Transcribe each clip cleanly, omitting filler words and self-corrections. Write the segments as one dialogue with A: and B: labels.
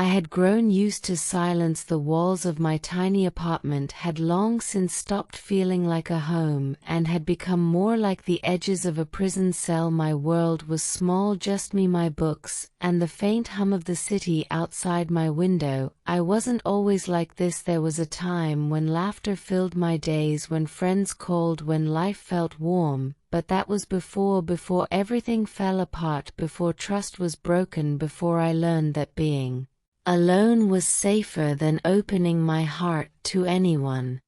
A: had grown used to silence. The walls of my tiny apartment had long since stopped feeling like a home and had become more like the edges of a prison cell. My world was small, just me, my books, and the faint hum of the city outside my window. I wasn't always like this. There was a time when laughter filled my days, when friends called, when life felt warm, but that was before everything fell apart, before trust was broken, before I learned that being alone was safer than opening my heart to anyone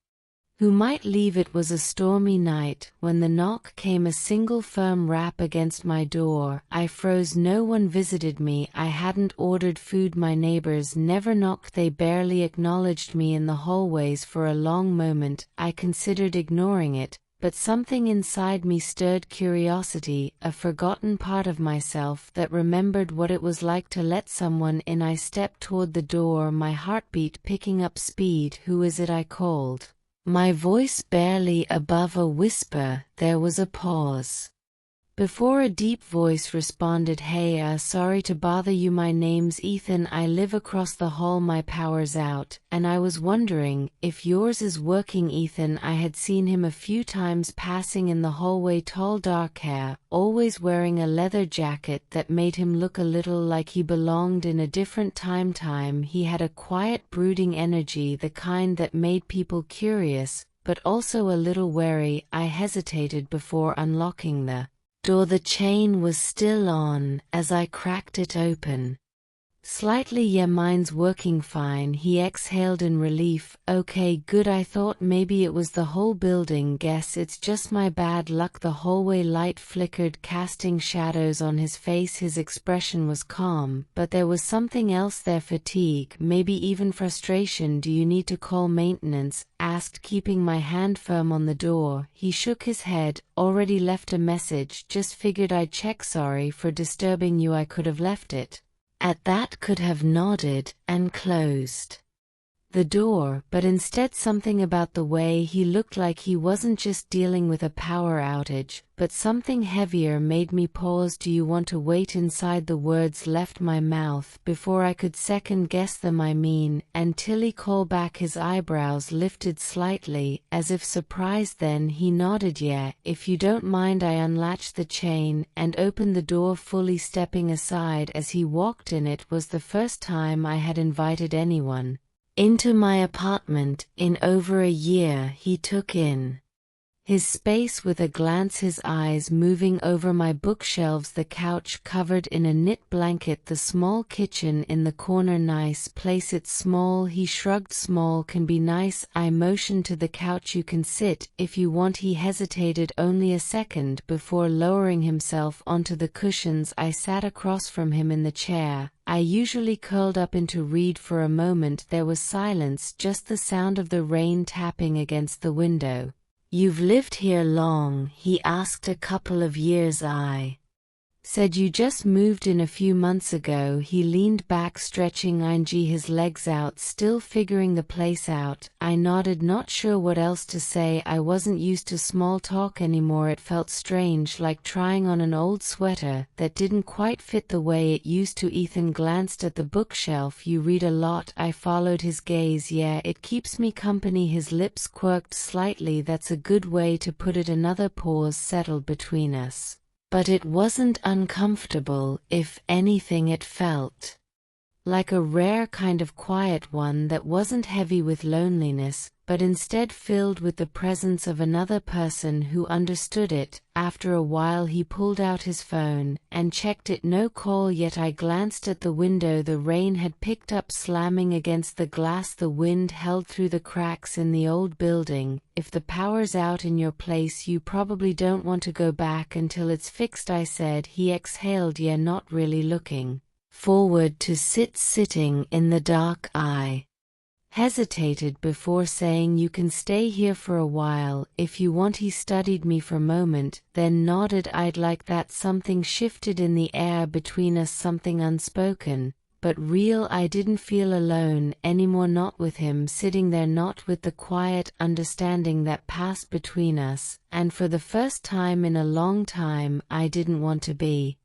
A: who might leave. It was a stormy night when the knock came, a single firm rap against my door. I froze. No one visited me. I hadn't ordered food. My neighbors never knocked. They barely acknowledged me in the hallways. For a long moment, I considered ignoring it, but something inside me stirred curiosity, a forgotten part of myself that remembered what it was like to let someone in. I stepped toward the door, my heartbeat picking up speed. "Who is it?" I called, my voice barely above a whisper. There was a pause before a deep voice responded, "Hey, sorry to bother you. My name's Ethan. I live across the hall. My power's out, and I was wondering if yours is working." Ethan, I had seen him a few times passing in the hallway. Tall, dark hair, always wearing a leather jacket that made him look a little like he belonged in a different time. He had a quiet, brooding energy, the kind that made people curious, but also a little wary. I hesitated before unlocking the door. The chain was still on as I cracked it open. Slightly. "Yeah, mine's working fine." He exhaled in relief. "Okay, good." I thought maybe it was the whole building. "Guess it's just my bad luck." The hallway light flickered, casting shadows on his face. His expression was calm, but there was something else there. Fatigue, maybe even frustration. "Do you need to call maintenance?" asked, keeping my hand firm on the door. He shook his head. "Already left a message. Just figured I'd check. Sorry for disturbing you." I could have left it at that, could have nodded and closed the door, but instead something about the way he looked, like he wasn't just dealing with a power outage, but something heavier, made me pause. "Do you want to wait inside?" The words left my mouth before I could second guess them. "I mean, until he called back." His eyebrows lifted slightly, as if surprised. Then he nodded. "Yeah, if you don't mind." I unlatched the chain and opened the door fully, stepping aside as he walked in. It was the first time I had invited anyone into my apartment in over a year. He took in his space with a glance, his eyes moving over my bookshelves, the couch covered in a knit blanket, the small kitchen in the corner. "Nice place." "It's small." He shrugged. "Small can be nice." I motioned to the couch. "You can sit if you want." He hesitated only a second before lowering himself onto the cushions. I sat across from him in the chair I usually curled up into read. For a moment there was silence, just the sound of the rain tapping against the window. "You've lived here long?" he asked. "A couple of years." I said. "You just moved in a few months ago." He leaned back, stretching his legs out, still figuring the place out. I nodded, not sure what else to say. I wasn't used to small talk anymore. It felt strange, like trying on an old sweater that didn't quite fit the way it used to. Ethan glanced at the bookshelf. "You read a lot?" I followed his gaze. "Yeah, it keeps me company." His lips quirked slightly. "That's a good way to put it." Another pause settled between us, but it wasn't uncomfortable. If anything, it felt like a rare kind of quiet one that wasn't heavy with loneliness, but instead filled with the presence of another person who understood it. After a while he pulled out his phone and checked it. No call yet. I glanced at the window. The rain had picked up, slamming against the glass. The wind held through the cracks in the old building. "If the power's out in your place, you probably don't want to go back until it's fixed," I said. He exhaled. "Yeah, not really looking forward to sitting in the dark." I hesitated before saying, "You can stay here for a while if you want." He studied me for a moment, then nodded. "I'd like that." Something shifted in the air between us, something unspoken, but real. I didn't feel alone anymore, not with him sitting there, not with the quiet understanding that passed between us, and for the first time in a long time I didn't want to be